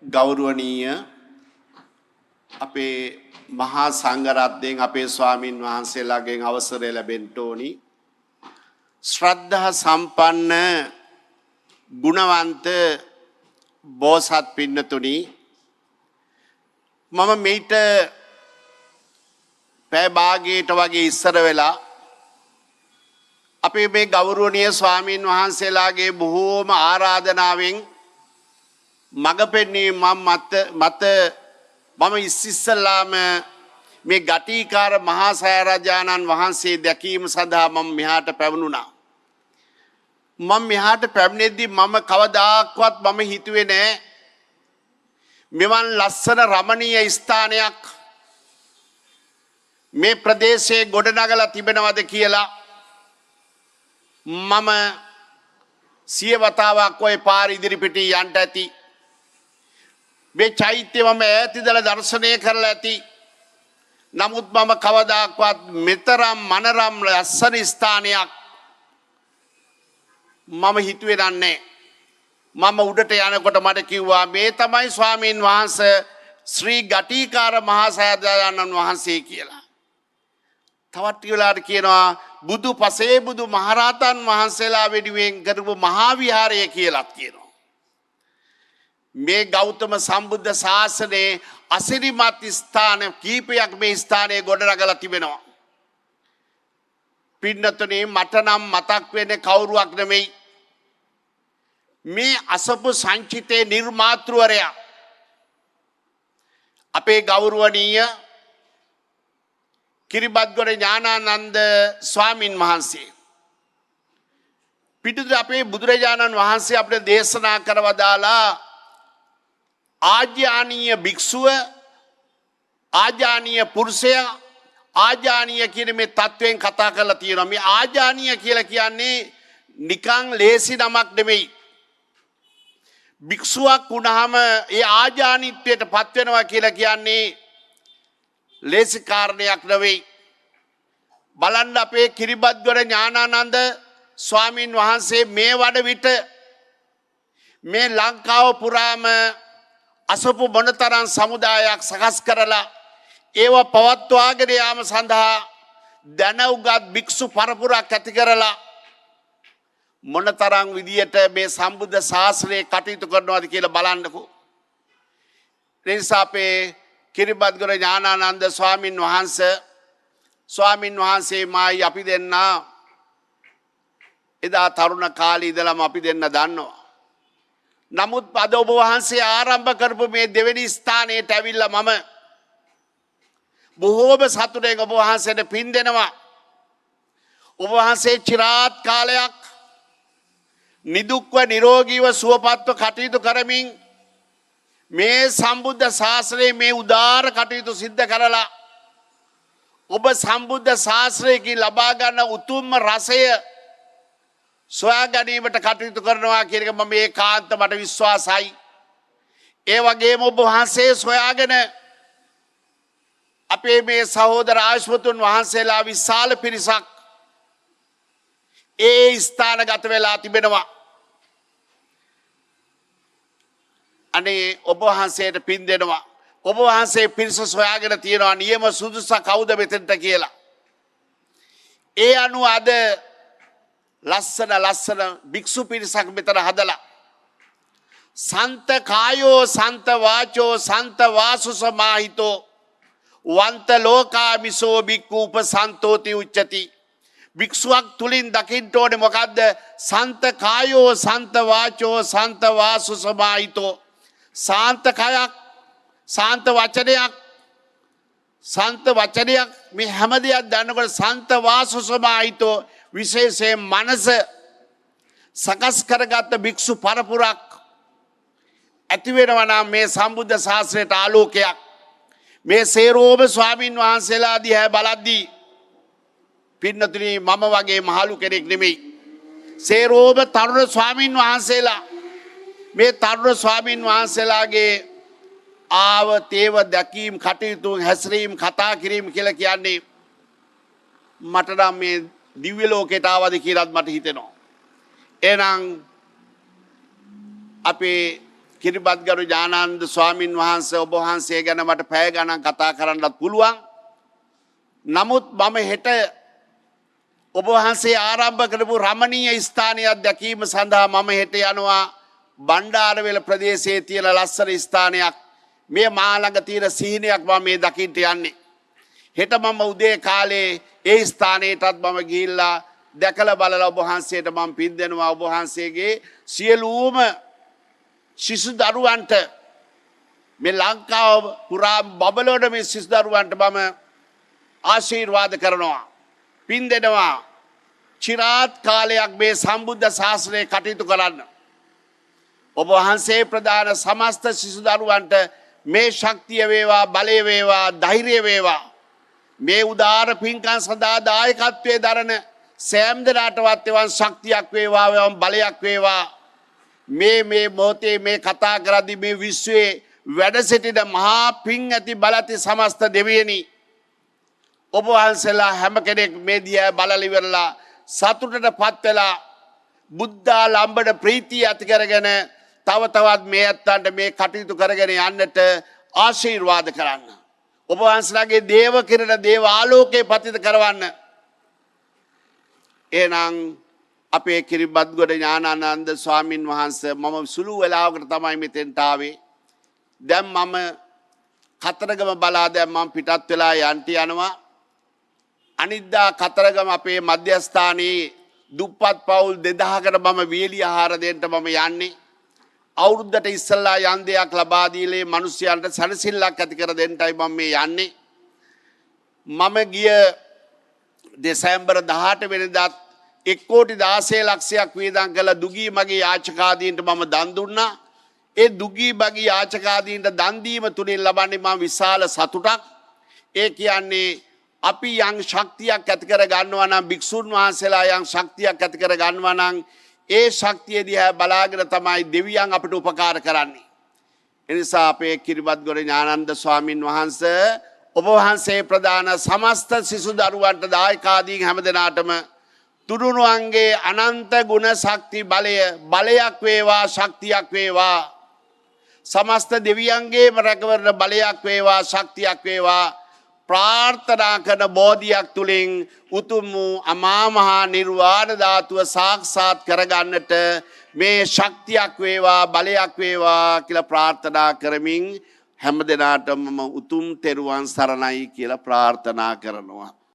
ගෞරවනීය අපේ මහා සංඝරත්නයෙන් අපේ ස්වාමින් වහන්සේලාගෙන් අවසරය ලැබෙන්න ඕනි. ශ්‍රද්ධා සම්පන්න ගුණවන්ත බෝසත් පින්නතුනි, මම මේට පැය භාගයට වගේ ඉස්සර වෙලා අපේ මේ ගෞරවනීය ස්වාමින් වහන්සේලාගේ බොහෝම ආරාධනාවෙන් මඟ පෙන්වීම මත මම ඉස්සෙල්ලාම මේ ගටිකාර මහා සයරජාණන් වහන්සේ දැකීම සඳහා මම මෙහාට පැවණුණා. මම මෙහාට පැමිණෙද්දී මම කවදාක්වත් මම හිතුවේ නෑ මෙවන් ලස්සන රමණීය ස්ථානයක් මේ ප්‍රදේශයේ ගොඩනගලා තිබෙනවද කියලා. මම සිය වතාවක් ඔය පාර ඉදිරිපිටි යන්න ඇති. මේ චෛත්‍ය මම ඈතින්දලා දර්ශනය කරලා ඇති. නමුත් මම කවදාක්වත් මෙතරම් මනරම් ලස්සන ස්ථානයක් මම හිතුවේ නැහැ. මම උඩට යනකොට මට කිව්වා මේ තමයි ස්වාමීන් වහන්සේ ශ්‍රී ගටිකාර මහා සයරජාණන් වහන්සේ කියලා. තවත් වෙලාවට කියනවා බුදු පසේ බුදු මහරහතන් වහන්සේලා වෙනුවෙන් කරපු මහා විහාරය කියලාත් කියනවා. මේ ගෞතම සම්බුද්ධ ශාසනයේ අසිරිමත් ස්ථාන කීපයක් මේ ස්ථානයේ ගොඩනගලා තිබෙනවා. පින්නතුනේ මට නම් මතක් වෙන්නේ කවුරුවක් නෙමෙයි. මේ අසපු සංචිතේ නිර්මාතෘවරයා අපේ ගෞරවනීය කිරිබත්ගොඩ ඥානානන්ද ස්වාමින් වහන්සේ. පිටුද අපේ බුදුරජාණන් වහන්සේ අපිට දේශනා කරවදාලා ආජානීය භික්ෂුව, ආජානීය පුරුෂයා, ආජානීය කියන මේ තත්වයෙන් කතා කරලා තියෙනවා. මේ ආජානීය කියලා කියන්නේ නිකන් ලේසි නමක් නෙමෙයි. භික්ෂුවක් වුණාම ඒ ආජානීත්වයට පත් වෙනවා කියලා කියන්නේ ලේසි කාරණයක් නෙවෙයි. බලන්න අපේ කිරිබත්ගොඩ ඥානානන්ද ස්වාමින් වහන්සේ මේ වඩ විට මේ ලංකාව පුරාම අසපු මොනතරම් සමුදායක් සකස් කරලා ඒව පවත්වාගෙන යාම සඳහා දැනුගත් භික්ෂු පරපුරක් ඇති කරලා මොනතරම් විදියට මේ සම්බුද්ධ ශාසනය කටයුතු කරනවද කියලා බලන්නකෝ. ඒ නිසා අපේ කිරිබත්ගොඩ ඥානානන්ද ස්වාමින් වහන්සේ මායි අපි දෙන්න එදා තරුණ කාලේ ඉඳලම අපි දෙන්න දන්නවා. නමුත් අද ඔබ වහන්සේ ආරම්භ කරපු මේ දෙවෙනි ස්ථානයට ඇවිල්ලා මම බොහෝම සතුටෙන් ඔබ වහන්සේට පින් දෙනවා. ඔබ වහන්සේ চিරාත් කාලයක් නිදුක්ව නිරෝගීව සුවපත්ව කටයුතු කරමින් මේ සම්බුද්ධ ශාසනයේ මේ උදාර කටයුතු සිද්ධ කරලා ඔබ සම්බුද්ධ ශාසනයකින් ලබා ගන්න උතුම්ම රසය සොයා ගැනීමට කටයුතු කරනවා කියන එක මම ඒකාන්ත මට විශ්වාසයි. ඒ වගේම ඔබ වහන්සේ සොයාගෙන අපේ මේ සහෝදර ආශ්වතුන් වහන්සේලා විශාල පිරිසක් ඒ ස්ථානගත වෙලා තිබෙනවා. අනේ ඔබ වහන්සේට පින් දෙනවා. ඔබ වහන්සේ පිරිස සොයාගෙන තියෙනවා නියම සුදුස කවුද මෙතෙන්ට කියලා. ඒ අනුව අද ලස්සන භික්ෂු පිරිසක් මෙතන හදලා සන්ත කායෝ සන්ත වාචෝ සන්ත වාසු සමාහිතෝ වන්ත ලෝකාමිසෝ භික්ඛු උපසන්තෝති උච්චති. භික්ෂුවක් තුලින් දකින්න ඕනේ මොකද්ද? සන්ත කායෝ සන්ත වාචෝ සන්ත වාසු සමාහිතෝ. සාන්ත කයක්, සාන්ත වචනයක් මේ හැම දෙයක් දන්නකොට සන්ත වාසු සමාහිතෝ විශේෂයෙන් මනස සකස් කරගත්ත භික්ෂු පරපුරක් ඇති වෙනවා නම් මේ සම්බුද්ධ ශාසනයට ආලෝකයක්. මේ සේරෝම ස්වාමින් වහන්සේලා දිහා බලද්දී පින්නතුනි මම වගේ මහලු කෙනෙක් නෙමෙයි. සේරෝම තරුණ ස්වාමින් වහන්සේලා මේ තරුණ ස්වාමින් වහන්සේලාගේ ආව තේව දැකීම් කටයුතු හැසිරීම් කතා කිරීම කියලා කියන්නේ මට නම් මේ දිව්‍ය ලෝකයට ආවද කියලාත් මට හිතෙනවා. එහෙනම් අපේ කිරිබත්ගරු ඥානන්ද ස්වාමින් වහන්සේ ඔබ වහන්සේ ගැන මට පැය ගණන් කතා කරන්නත් පුළුවන්. නමුත් මම හෙට ඔබ වහන්සේ ආරම්භ කරපු රමණීය ස්ථානයක් දැකීම සඳහා මම හෙට යනවා බණ්ඩාරවෙල ප්‍රදේශයේ තියෙන ලස්සන ස්ථානයක්. මේ මා ළඟ තියෙන සීනයක් මම මේ දකින්න යන්නේ. හෙට මම උදේ කාලේ ඒ ස්ථානයටත් මම ගිහිල්ලා දැකලා බලලා ඔබ වහන්සේට මම පින් දෙනවා. ඔබ වහන්සේගේ සියලුම शिशु දරුවන්ට මේ ලංකාව පුරා බබලෝඩ මේ शिशु දරුවන්ට මම ආශිර්වාද කරනවා. පින් දෙනවා. චිරාත් කාලයක් මේ සම්බුද්ධ ශාසනය කටයුතු කරන්න. ඔබ වහන්සේ ප්‍රදාන සමස්ත शिशु දරුවන්ට මේ ශක්තිය වේවා, බලය වේවා, ධෛර්යය වේවා. මේ උදාර පින්කම් සඳහා දායකත්වයේ දරන සෑම දෙනාටවත් එවන් ශක්තියක් වේවා, එවන් බලයක් වේවා. මේ මොහොතේ මේ කතා කරද්දී මේ විශ්වයේ වැඩ සිටින මහා පින් ඇති බල ඇති සමස්ත දෙවියනි, ඔබ වහන්සේලා හැම කෙනෙක් මේ දිහා බලලා ඉවරලා සතුටටපත් වෙලා බුද්ධා ලම්බඩ ප්‍රීතිය ඇති කරගෙන තව තවත් මේ ඇත්තන්ට මේ කටයුතු කරගෙන යන්නට ආශිර්වාද කරන්න. ඔබ වහන්සේලාගේ දේව කිරණ දේව ආලෝකේ පතිත කරවන්න. එහෙනම් අපේ කිරිබත්ගොඩ ඥානානන්ද ස්වාමින් වහන්සේ මම සුළු වෙලාවකට තමයි මෙතෙන්ට ආවේ. දැන් මම කතරගම බලා දැන් මම පිටත් වෙලා යන්ට යනවා. අනිද්දා කතරගම අපේ මධ්‍යස්ථානයේ දුප්පත් පවුල් 2000කට මම වේලි ආහාර දෙන්න මම යන්නේ. අවුරුද්දට ඉස්සෙල්ලා යන් දෙයක් ලබා දීලේ මිනිස්යන්ට සැනසෙල්ලක් ඇති කර දෙන්නයි මම මේ යන්නේ. මම ගිය දෙසැම්බර් 18 වෙනිදා 1,16,00,000ක් වේදම් කළ දුගී මගේ යාචකාදීන්ට මම දන් දුන්නා. ඒ දුගී මගේ යාචකාදීන්ට දන් දීම තුලින් ලබන්නේ මම විශාල සතුටක්. ඒ කියන්නේ අපි යම් ශක්තියක් ඇති කර ගන්නවා නම්, භික්ෂුන් වහන්සේලා යම් ශක්තියක් ඇති කර ගන්නවා නම්, ඒ ශක්තිය දිහා බලාගෙන තමයි දෙවියන් අපිට උපකාර කරන්නේ. ඒ නිසා අපේ කිරිබත්ගොඩ ඥානන්ද ස්වාමින් වහන්සේ ඔබ වහන්සේ ප්‍රදාන සමස්ත සිසු දරුවන්ට දායකාදීන් හැමදෙනාටම තුනුරුවන්ගේ අනන්ත ගුණ ශක්ති බලයක් වේවා, ශක්තියක් වේවා. සමස්ත දෙවියන්ගේම රැකවරණ බලයක් වේවා, ශක්තියක් වේවා. ප්‍රාර්ථනා කරන බෝධියක් තුලින් උතුම් වූ අමා මහ නිර්වාණ ධාතුව සාක්ෂාත් කරගන්නට මේ ශක්තියක් වේවා, බලයක් වේවා කියලා ප්‍රාර්ථනා කරමින් හැම දිනාටම උතුම් තෙරුවන් සරණයි කියලා ප්‍රාර්ථනා කරනවා.